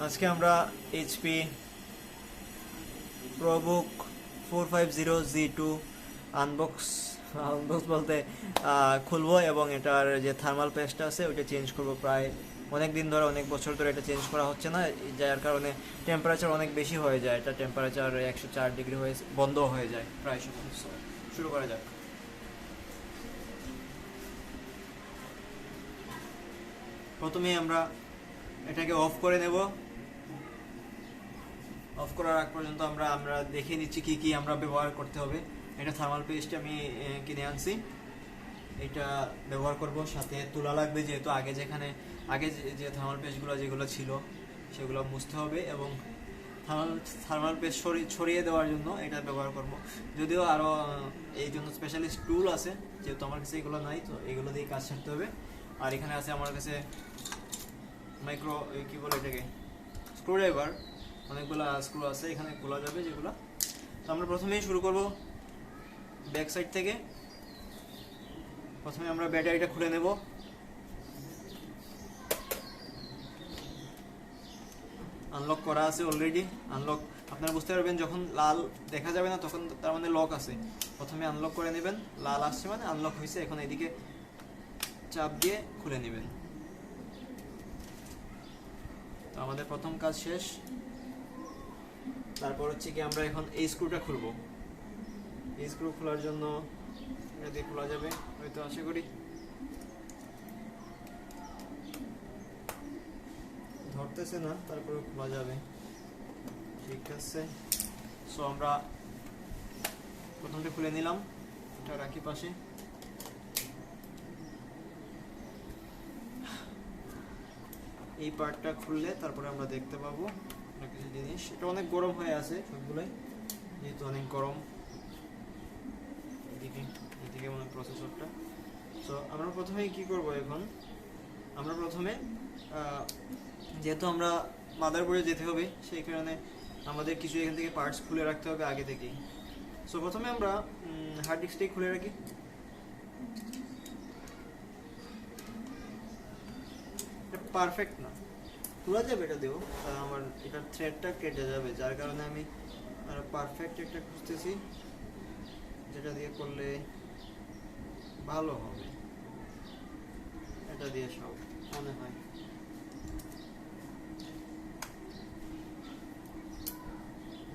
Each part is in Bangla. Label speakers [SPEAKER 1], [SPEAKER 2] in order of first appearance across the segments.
[SPEAKER 1] আজকে আমরা এইচপি প্রোবুক 450G2 আনবক্স বলতে খুলবো এবং এটার যে থার্মাল পেস্টটা আছে ওইটা চেঞ্জ করবো। প্রায় অনেক দিন ধরে, অনেক বছর ধরে এটা চেঞ্জ করা হচ্ছে না, যার কারণে টেম্পারেচার অনেক বেশি হয়ে যায়। এটা টেম্পারেচার 104 ডিগ্রি হয়ে বন্ধ হয়ে যায় প্রায় সময়। শুরু করা যাক। প্রথমে আমরা এটাকে অফ করে নেব। অফ করার আগ পর্যন্ত আমরা দেখে নিচ্ছি কি কি আমরা ব্যবহার করতে হবে। এটা থার্মাল পেস্ট আমি কিনে আনছি, এটা ব্যবহার করব। সাথে তুলা লাগবে, যেহেতু আগে যে থার্মাল পেস্টগুলো যেগুলো ছিল সেগুলো মুছতে হবে এবং থার্মাল পেস্ট ছড়িয়ে দেওয়ার জন্য এটা ব্যবহার করব। যদিও আরও এই জন্য স্পেশালিস্ট টুল আছে, যেহেতু আমার কাছে এগুলো নাই, তো এগুলো দিয়ে কাজ সারতে হবে। আর এখানে আছে আমার কাছে মাইক্রো কি বলে এটাকে, স্ক্রুড্রাইভার। অনেকগুলো স্ক্রু আছে এখানে, খোলা যাবে যেগুলো। তো আমরা প্রথমেই শুরু করব ব্যাক সাইড থেকে। প্রথমে আমরা ব্যাটারিটা খুলে নেব। আনলক করা আছে অলরেডি। আনলক আপনারা বুঝতে পারবেন যখন লাল দেখা যাবে না তখন তার মানে লক আছে। প্রথমে আনলক করে নেবেন, লাল আসছে মানে আনলক হয়েছে। এখন এদিকে চাপ দিয়ে খুলে নেবেন। তো আমাদের প্রথম কাজ শেষ। তারপর হচ্ছে কি আমরা এখন এই স্ক্রুটা খুলবো। এই স্ক্রু খোলার জন্য এটা দিয়ে খোলা যাবে হয়তো, আশা করি। ধরতেছে না, তারপরে খোলা যাবে, ঠিক আছে। সো আমরা প্রথমটা খুলে নিলাম, এটা রাখি পাশে। এই পার্টটা খুললে তারপরে আমরা দেখতে পাবো কিছু জিনিস। এটা অনেক গরম হয়ে আছে সবগুলোই, যেহেতু অনেক গরম। এদিকে মনে প্রসেসরটা। সো আমরা প্রথমেই কি করব এখন, আমরা প্রথমে যেহেতু আমরা মাদারবোর্ডে যেতে হবে, সেই কারণে আমাদের কিছু এখান থেকে পার্টস খুলে রাখতে হবে আগে থেকেই। সো প্রথমে আমরা হার্ড ডিস্কটাই খুলে রাখি। এটা পারফেক্ট না, খোলা যাবে এটা দিয়েও, আমার এটার থ্রেডটা কেটে যাবে, যার কারণে আমি পারফেক্ট একটা খুঁজতেছি যেটা দিয়ে করলে ভালো হবে। এটা দিয়ে সব মনে হয়।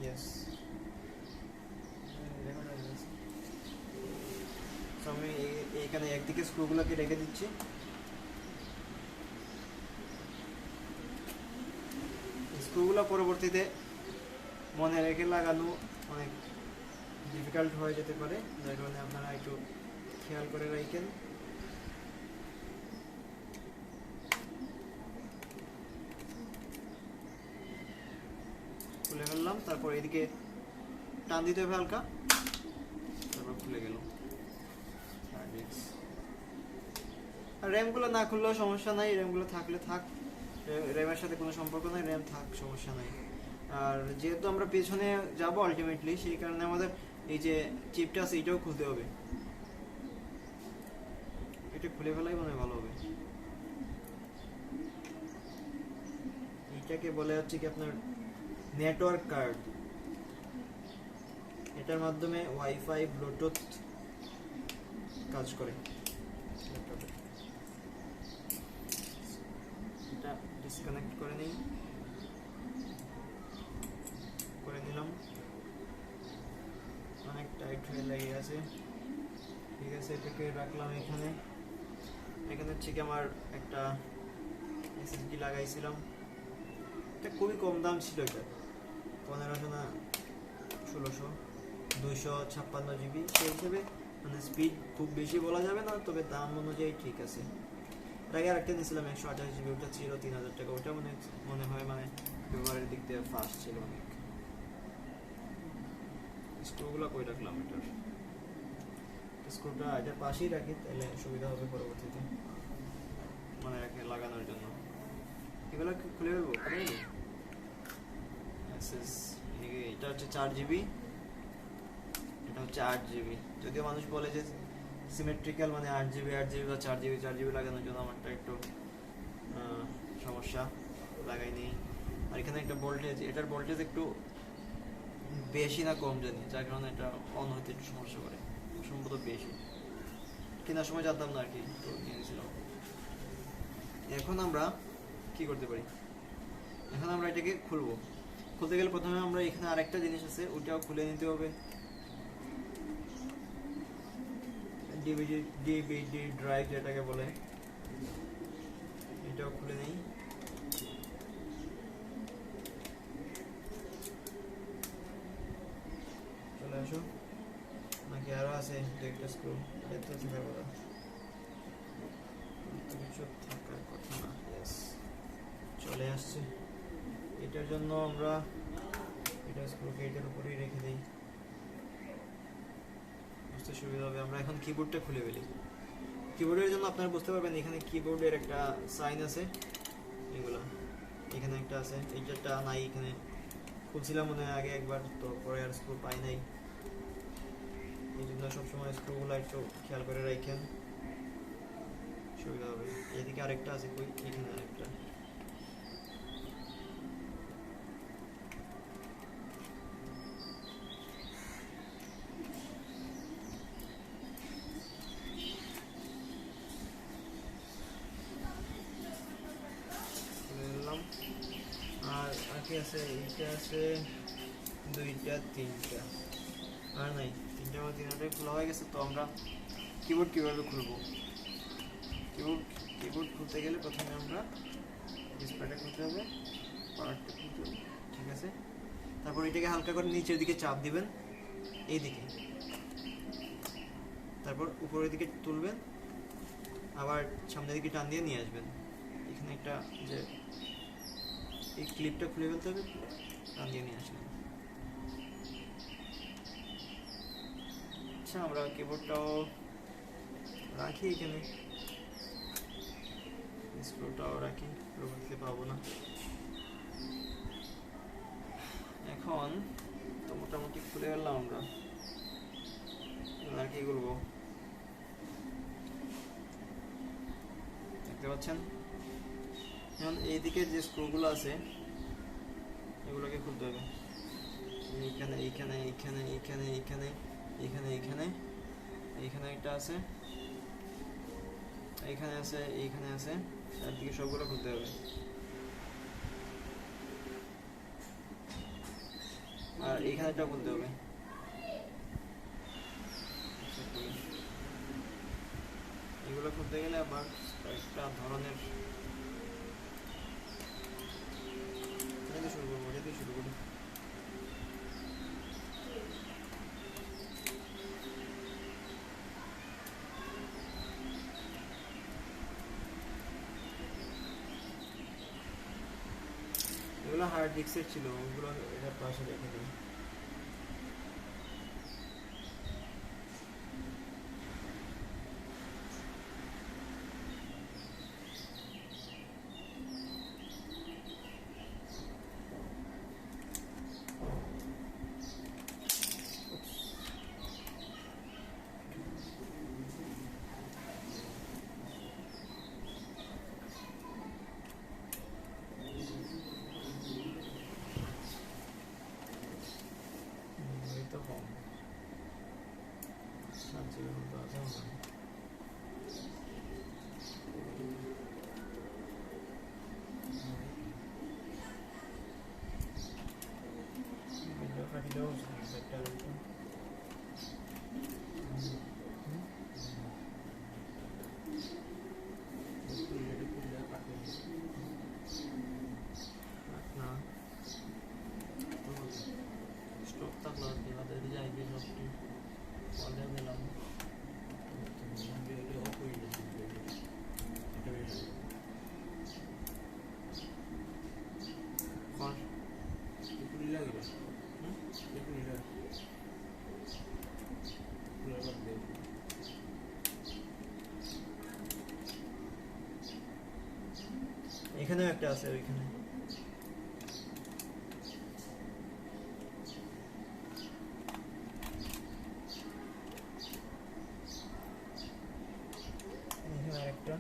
[SPEAKER 1] ইয়েস, আমি এখানে একদিকে স্ক্রুগুলোকে রেখে দিচ্ছি। স্ক্রুগুলো পরবর্তীতে মনে রেখে লাগানো অনেক ডিফিকাল্ট হয়ে যেতে পারে, যার কারণে আপনারা একটু খেয়াল করে রাখেন। খুলে ফেললাম, তারপর এদিকে টান দিতে হবে হালকা, তারপর খুলে গেল। আর র্যামগুলো না খুললেও সমস্যা নাই, র্যামগুলো থাকলে থাক, র্যামের সাথে কোনো সম্পর্ক নাই, র্যাম থাক, সমস্যা নাই। আর যেহেতু আমরা পেছনে যাব আলটিমেটলি, সেই কারণে আমাদের এই যে চিপটা আছে এটাও খুলতে হবে। এটা খুলে ফেলাই মনে হয় ভালো হবে। এটাকে বলে হচ্ছে কি আপনার নেটওয়ার্ক কার্ড। এটার মাধ্যমে ওয়াইফাই, ব্লুটুথ কাজ করে। এটা ডিসকানেক্ট করে নিলাম। অনেক টাইট হয়ে লেগে আছে, ঠিক আছে। এটাকে রাখলাম এখানে। এখানে হচ্ছে কি আমার একটা এসএসডি লাগাইছিলাম, এটা খুবই কম দাম ছিল, এটা 1500 না 1600, 256 জিবি। সেই হিসেবে মানে স্পিড খুব বেশি বলা যাবে না, তবে দাম অনুযায়ী ঠিক আছে। এর আগে আরেকটা নিয়েছিলাম 128 জিবি, ওটা ছিল 3000 টাকা। ওটা মনে হয় মানে ব্যবহারের দিক থেকে ফাস্ট ছিল অনেক। স্ক্রুগুলো কই রাখলাম, এটার স্ক্রুটা এটার পাশেই রাখি, তাহলে সুবিধা হবে পরবর্তীতে মনে রাখে লাগানোর জন্য। এগুলো খুলে ফেলবো, এটা হচ্ছে 4 জিবি, এটা হচ্ছে 8 জিবি। যদিও মানুষ বলে যে সিমেট্রিক্যাল মানে 8 জিবি বা 4 জিবি লাগানোর জন্য আমারটা একটু সমস্যা, লাগাই নেই। আর এখানে একটা ভোল্টেজ, এটার ভোল্টেজ একটু বেশি না কম জানি, যার কারণে এটা অন হতে একটু সমস্যা করে, সম্ভবত বেশি, কেনার সময় জানতাম না আর কি, তো নিয়েছিলাম। এখন আমরা কি করতে পারি, এখন আমরা এটাকে খুলবো। খুলতে গেলে প্রথমে আমরা এখানে আরেকটা জিনিস আছে, ওটাও খুলে নিতে হবে। ডিভিডি ড্রাইভ যেটাকে বলে, এটাও খুলে নেই। চলে আসো, নাকি আরো আছে একটা স্ক্রু, এটা তো থাকার কথা, কিছু থাকার কথা না। ইয়েস, চলে আসছে। এটার জন্য আমরা এটা স্ক্রুকে এটার উপরেই রেখে দিই, বুঝতে সুবিধা হবে। আমরা এখন কিবোর্ডটা খুলে ফেলি। কিবোর্ডের জন্য আপনারা বুঝতে পারবেন এখানে কিবোর্ডের একটা সাইন আছে, এগুলো এখানে একটা আছে, এইটা নাই, এখানে খুলছিলাম মনে হয় আগে একবার, তো পরে আর স্ক্রু পাই নাই, এই জন্য সবসময় স্ক্রুগুলো একটু খেয়াল করে রাখেন, সুবিধা হবে। এদিকে আরেকটা আছে, কই, এখানে আরেকটা। আর কি আছে, এইটা আছে, দুইটা তিনটা, আর নাই, তিনটা বা তিনটাই খোলা হয়ে গেছে। তো আমরা কিবোর্ড কীভাবে খুলবো, কিবোর্ড খুলতে গেলে প্রথমে আমরা ডিসপ্লেটা খুলতে হবে, পাওয়ারটা খুলতে হবে, ঠিক আছে। তারপর এটাকে হালকা করে নিচের দিকে চাপ দিবেন, এই দিকে, তারপর উপরের দিকে তুলবেন, আবার সামনের দিকে টান দিয়ে নিয়ে আসবেন। এখানে একটা যে এই ক্লিপটা খুলে ফেলতে হবে, টান দিয়ে নিয়ে আসবেন। আচ্ছা, আমরা কিবোর্ডটাও রাখি এখানে, স্ক্রুটাও রাখি, রাখতে পাবো না। এখন তো মোটামুটি খুলে ফেললাম আমরা, আর কি করবো দেখতে পাচ্ছেন। এখন এইদিকে যে স্ক্রুগুলো আছে এগুলোকে খুলতে হবে, এইখানে এইখানে এইখানে এইখানে এইখানে এইখানে এইখানে এইখানে একটা আছে, এইখানে আছে, এইখানে আছে, চারদিকে সবগুলো খুলতে হবে। আর এইখানেটাও খুলতে হবে। এগুলো খুলতে গেলে আবার একটা ধরনের শুরু করি। এগুলো হার্ড ডিস্কের ছিল, ওগুলো এটার পাশে রেখে দিই। তো কম সাবজেক্টের মতো আছে না। ভিডিও কাটিলেও একটা না স্টক থাকলো আর কি, আমাদের যাই দিয়ে সবটি অর্ডার দিলাম। এখানেও একটা আছে, ওইখানে আরেকটা।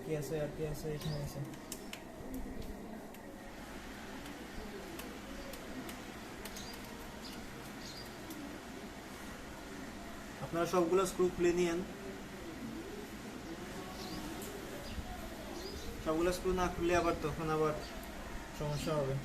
[SPEAKER 1] কি আছে আর কি আছে এখানে আছে। আপনারা সবগুলো স্ক্রু খুলে নিয়েন। সবগুলো স্ক্রু না খুললে আবার তখন আবার সমস্যা হবে।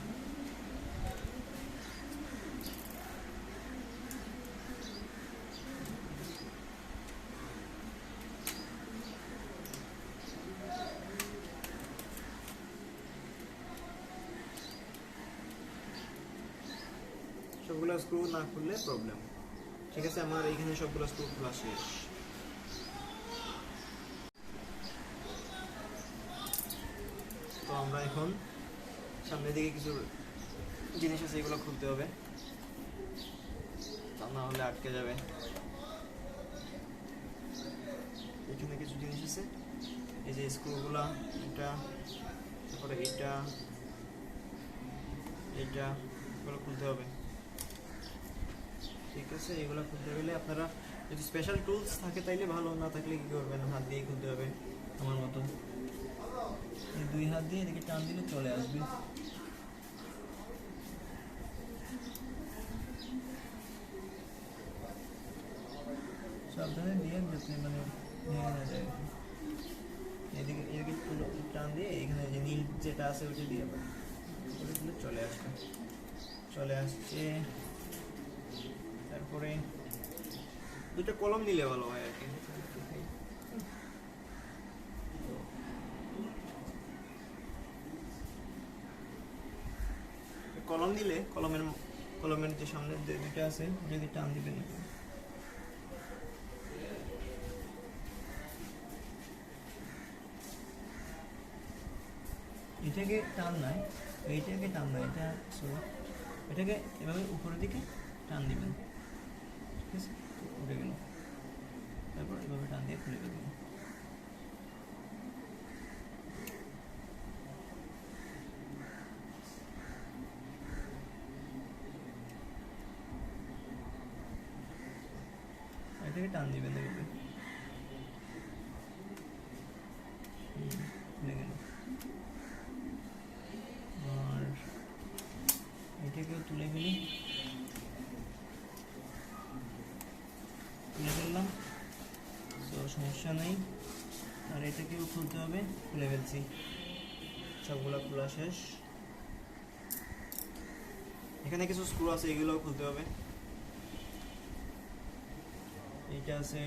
[SPEAKER 1] সবগুলো স্ক্রু না খুললে প্রবলেম। ঠিক আছে, আমার এখানে সবগুলো স্ক্রু খোলা শেষ। তো আমরা এখন সামনের দিকে কিছু জিনিস আছে, এগুলো খুলতে হবে, তা না হলে আটকে যাবে। এখানে কিছু জিনিস আছে, এই যে স্ক্রুগুলা, এটা, তারপরে এটা, এগুলো খুলতে হবে। ঠিক আছে, এগুলো খুলতে গেলে আপনারা যদি স্পেশাল টুলস থাকে তাইলে ভালো, না থাকলে কি করবেন, হাত দিয়ে খুলতে হবে আমার মতো। এই 2 হাত দিয়ে এদিকে টান দিলে চলে আসবে। সাবধানে দিয়ে যাতে মানে ভেঙে না যায়। এদিকে টান দিয়ে এখানে যে নীল যেটা আছে ওইটা দিয়ে দিলে চলে আসছে। তারপরে 2টা কলম নিলে ভালো হয় আর কি। কলম নিলে কলমের যে সামনের যে 2টা আছে যদি টান দিবেন, এটাকে টান নাই, এটা সরি, এটাকে এভাবে উপরের দিকে টান দিবেন। ঠিক আছে, উঠে গেল, তারপর এভাবে টান দিয়ে খুলে দেবেন। এটাকে টান দিবেন, দেখবেন খুলে গেল। আর এটাকেও তুলে ফেললাম, তো সমস্যা নেই। আর এটাকেও খুলতে হবে, খুলে ফেলছি, সবগুলো খোলা শেষ। এখানে কিছু স্ক্রু আছে, এগুলোও খুলতে হবে। এটা আছে,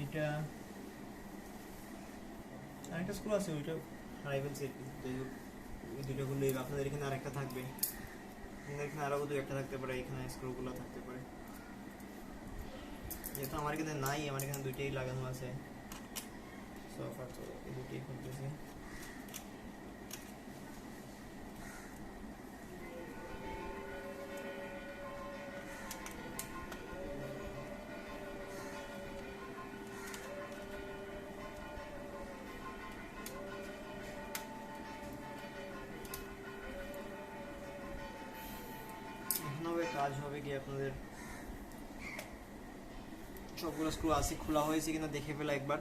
[SPEAKER 1] এটা আরেকটা স্ক্রু আছে, ওইটা হারাই ফেলছি। ওই 2টা খুললে আপনাদের এখানে আরেকটা থাকবে, এখানে আরও 2-1টা থাকতে পারে, এখানে স্ক্রুগুলো থাকতে পারে। যেহেতু আমার এখানে নাই, আমার এখানে 2টাই লাগানো আছে সোফা, তো এই 2টাই খুলতেছি। কাজ হবে কি, আপনাদের সবগুলো স্ক্রু আছে, খোলা হয়েছে কিনা দেখে ফেলা একবার।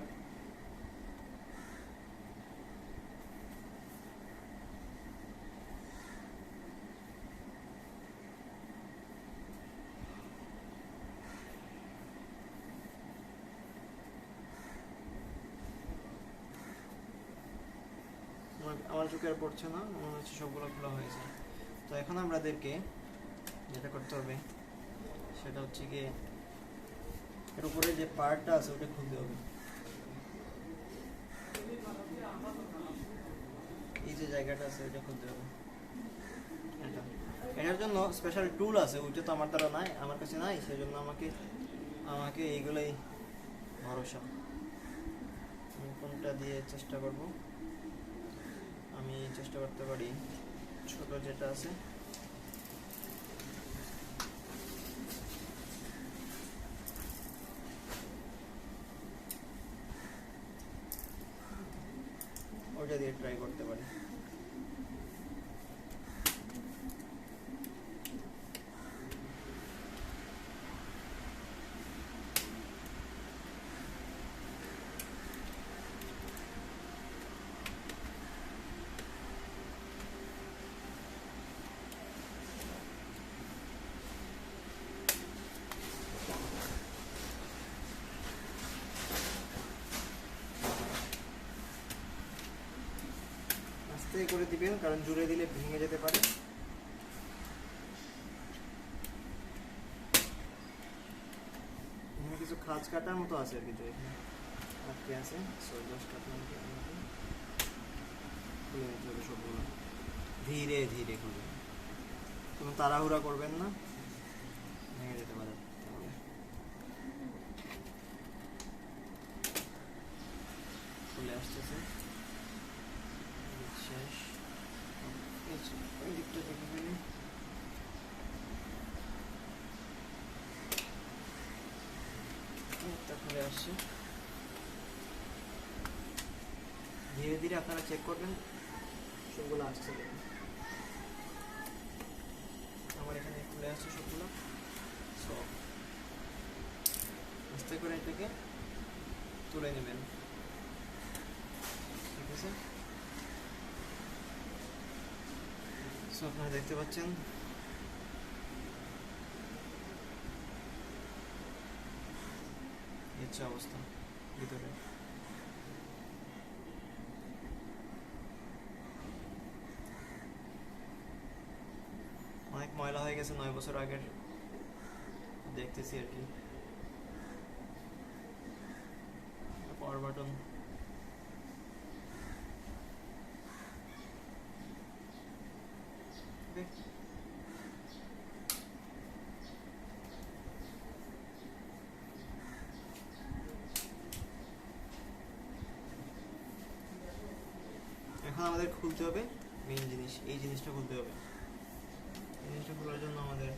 [SPEAKER 1] আমার চোখে আর পড়ছে না, মনে হচ্ছে সবগুলো খোলা হয়েছে। তো এখন আমাদেরকে যেটা করতে হবে সেটা হচ্ছে গিয়ে এর উপরে যে পার্টটা আছে ওটা খুলতে হবে। এই যে জায়গাটা আছে ওটা খুলতে হবে। এটার জন্য স্পেশাল টুল আছে, ওইটা তো আমার দ্বারা নাই, আমার কাছে নাই, সেই জন্য আমাকে এইগুলোই ভরসা। আমি কোনটা দিয়ে চেষ্টা করব, আমি চেষ্টা করতে পারি ছোট যেটা আছে, ওইটা দিয়ে ট্রাই করতে পারি। আস্তে করে দিবেন, কারণ জুড়ে দিলে ভেঙে যেতে পারে। এখানে কিছু খাঁজ কাটার মতো আছে আর কিছু, এখানে আটকে আছে, 10 কাটার মতো খুলে নিতে হবে সবগুলো। ধীরে ধীরে খুলবেন, কোনো তাড়াহুড়া করবেন না, ভেঙে যেতে পারে। তাহলে খুলে আসতেছে, শেষ। ওই দিকটা দেখে ফেলি। খুলে আসছে। ধীরে ধীরে আপনারা চেক করবেন সবগুলো আসছে। আমার এখানে খুলে আসছে সবগুলো। সব আস্তে করে এটাকে তুলে নেবেন, ঠিক আছে? সো আপনারা দেখতে পাচ্ছেন হচ্ছে অবস্থা ভিতরে। অনেক ময়লা হয়ে গেছে 9 বছর আগের, দেখতেছি আর কি। পাওয়ার বাটন, এখন আমাদের খুলতে হবে মেইন জিনিস, এই জিনিসটা খুলতে হবে। এই জিনিসটা খোলার জন্য আমাদের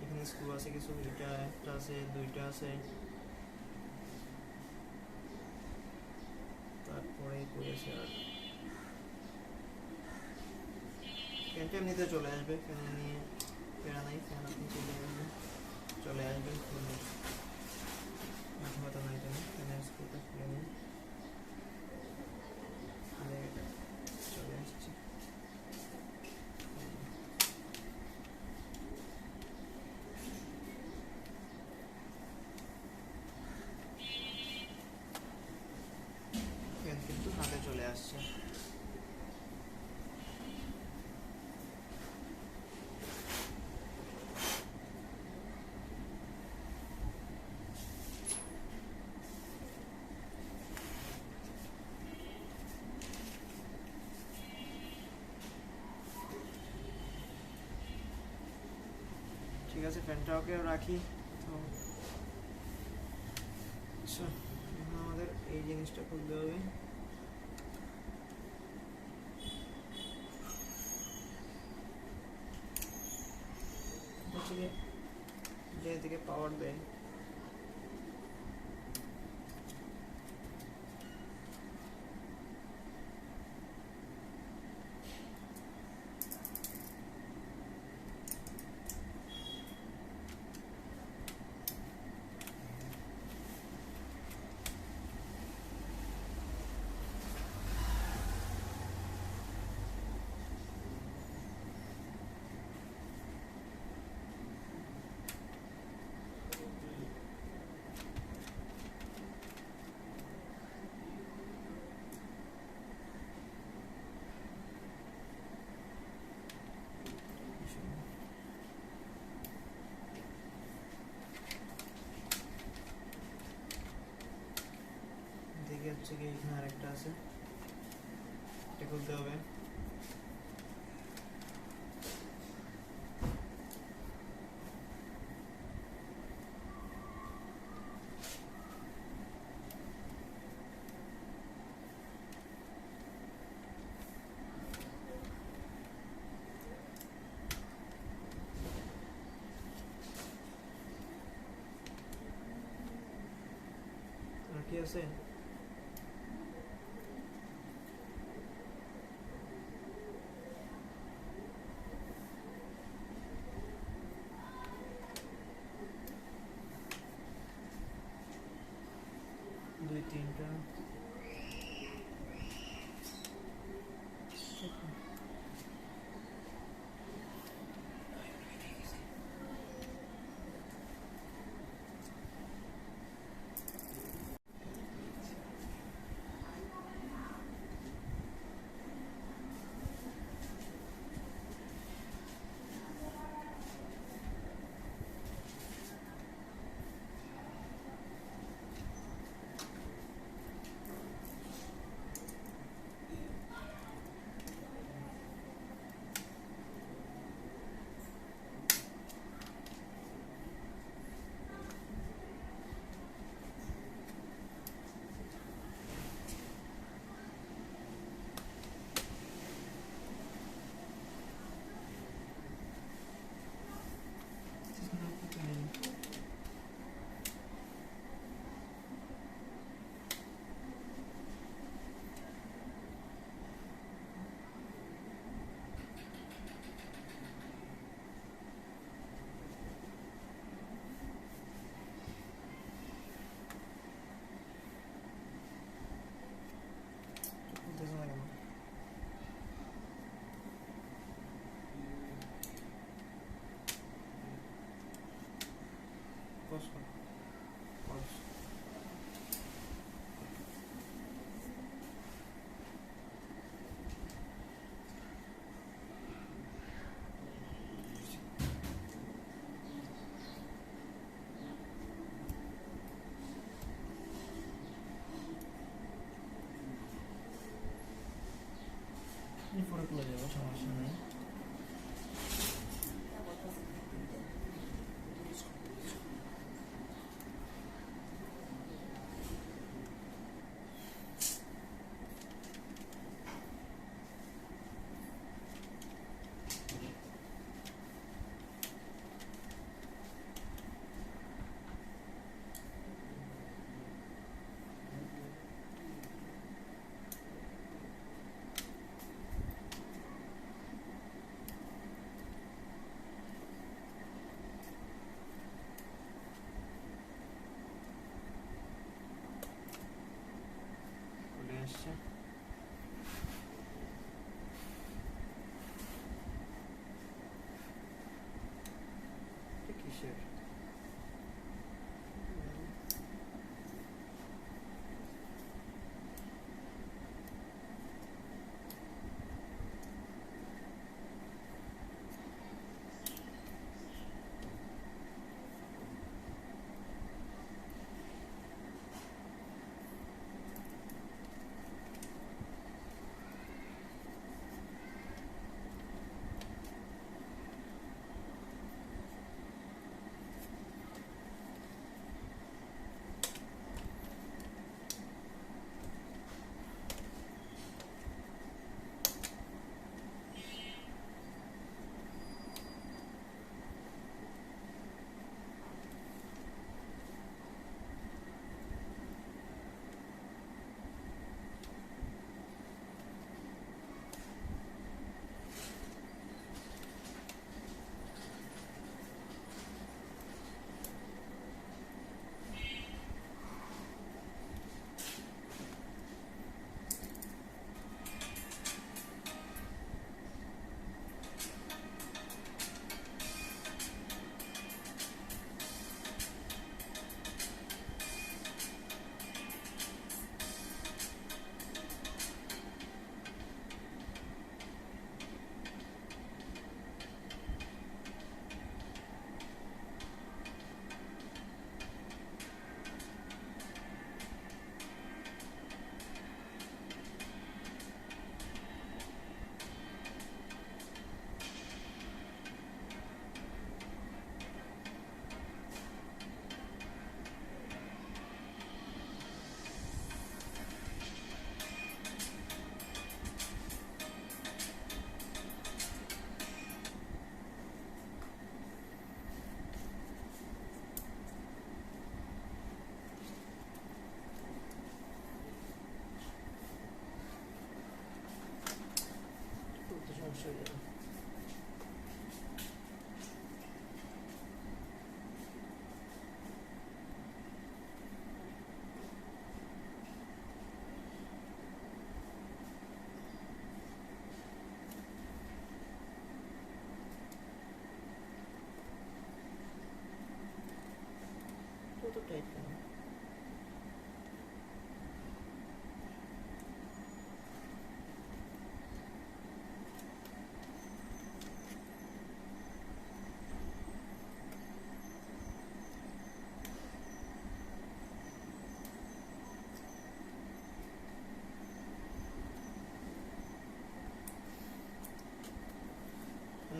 [SPEAKER 1] এখানে স্ক্রু আছে কিছু, এটা একটা আছে, দুইটা আছে, তারপরে কই আছে আর ফ্যানটা এমনিতে চলে আসবে, ফ্যান নিয়ে ফেরা নাই, ফ্যান আপনি চলে আসবেন, খুলে মাথা ব্যথা নাই কেন, ফ্যানের স্ক্রুটা খুলে নিন, চলে আসছে। ফ্যান কিন্তু হাতে চলে আসছে। ঠিক আছে, ফ্যানটাকেও রাখি। তো আচ্ছা, আমাদের এই জিনিসটা খুলতে হবে। যেদিকে পাওয়ার দেয় দেখে, হচ্ছে কি এখানে আরেকটা আছে, এটা খুলতে হবে। আর কি আছে? দুই তিনটা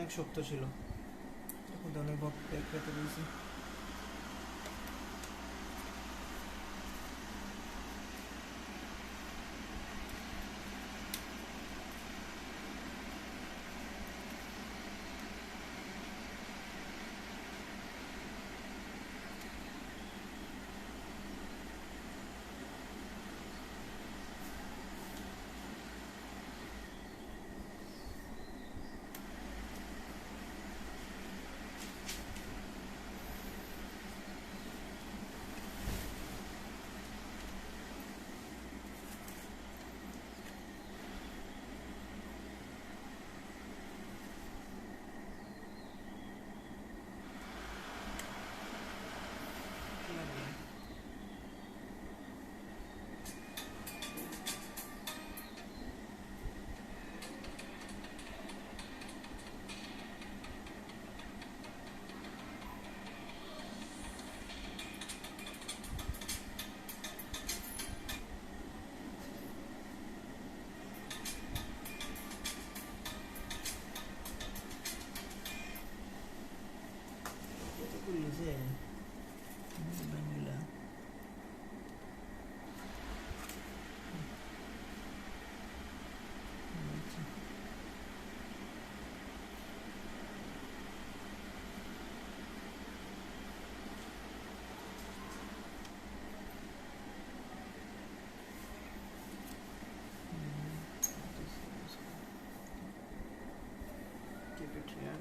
[SPEAKER 1] অনেক শক্ত ছিল, এখন তো অনেক পেতে রয়েছে। Keep it here.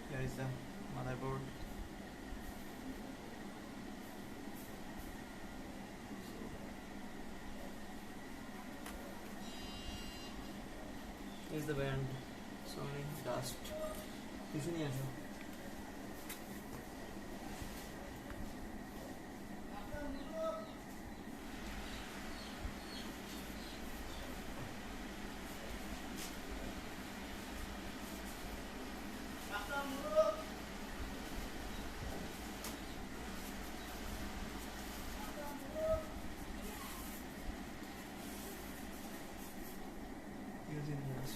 [SPEAKER 1] Here is the motherboard. Here is the band. It's only dust. কিছু নিয়ে আসো। Using this.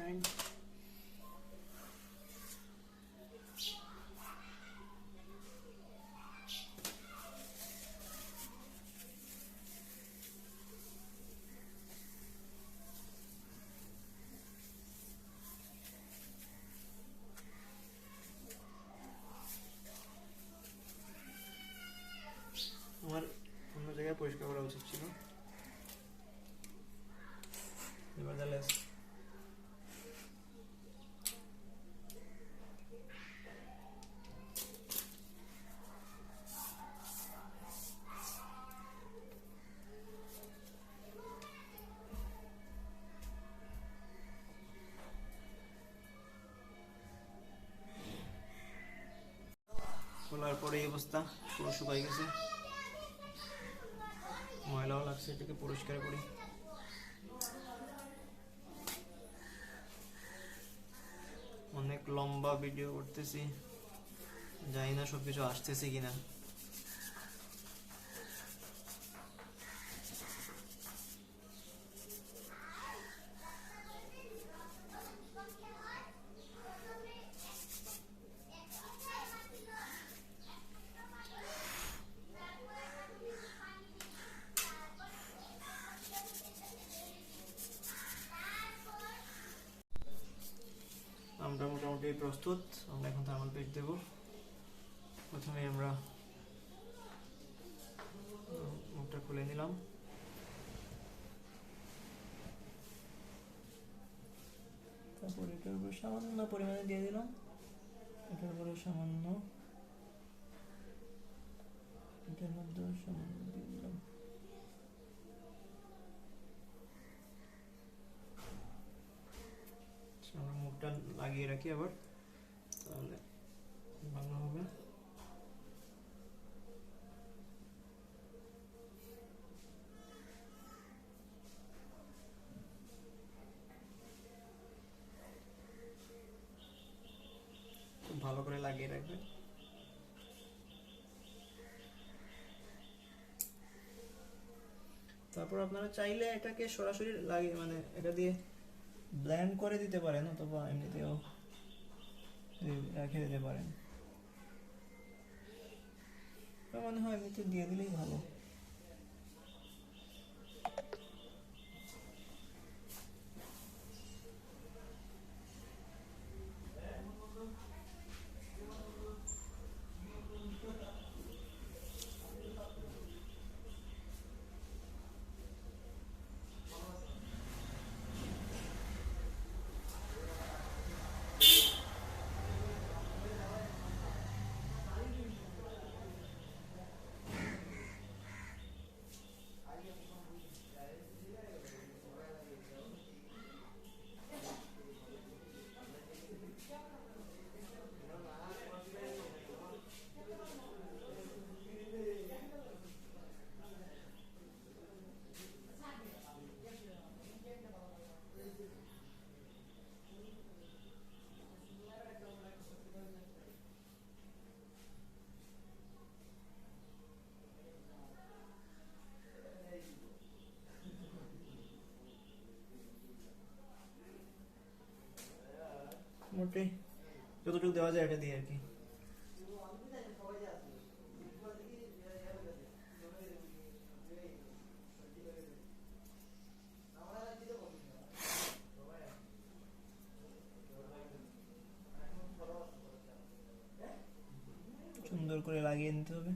[SPEAKER 1] সাইড। আমার অন্য জায়গায় পরিষ্কার করা উচিত ছিল। এবার তাহলে খোলার পরে এই অবস্থা, পুরো শুকাই গেছে, ময়লাও লাগছে, এটাকে পরিষ্কার করি। অনেক লম্বা ভিডিও করতেছি, জানি না সবকিছু আসতেছে কিনা। আমরা মোটামুটি প্রস্তুত। আমরা এখন থার্মাল পেস্ট দেব। প্রথমে আমরা মুখটা খুলে নিলাম। তারপর এটার উপর সামান্য পরিমাণে দিয়ে দিলাম, এটার উপরে সামান্য, এটার মধ্যে সামান্য দিয়ে দিলাম। আমরা মুখটা লাগিয়ে রাখি আবার, তাহলে ভালো হবে। খুব ভালো করে লাগিয়ে রাখবেন। তারপর আপনারা চাইলে এটাকে সরাসরি লাগিয়ে, মানে এটা দিয়ে ব্লেন্ড করে দিতে পারেন, অথবা এমনিতেও রেখে দিতে পারেন। মনে হয় এমনিতে দিয়ে দিলেই ভালো। মোটে যতটুকু দেওয়া যায় এটা দিয়ে আর কি। সুন্দর করে লাগিয়ে নিতে হবে।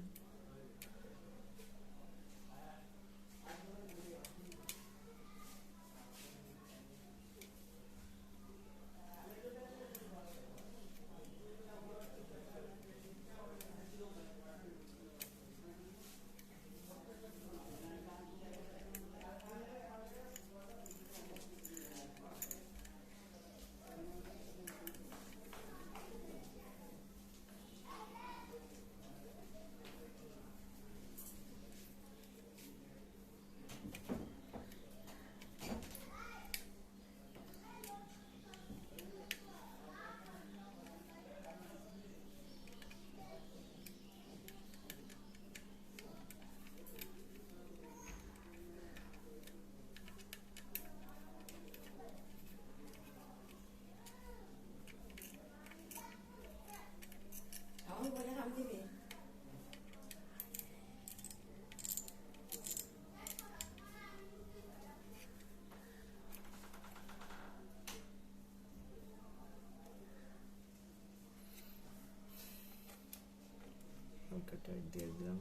[SPEAKER 1] টাইট দিয়ে দিলাম।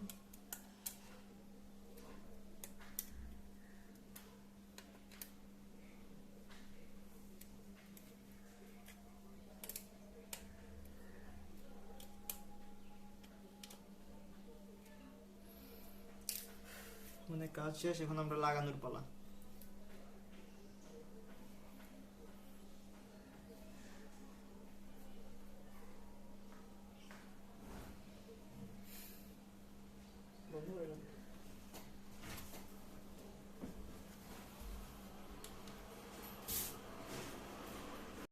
[SPEAKER 1] মানে কাজ শেষ, এখন আমরা লাগানোর পালা।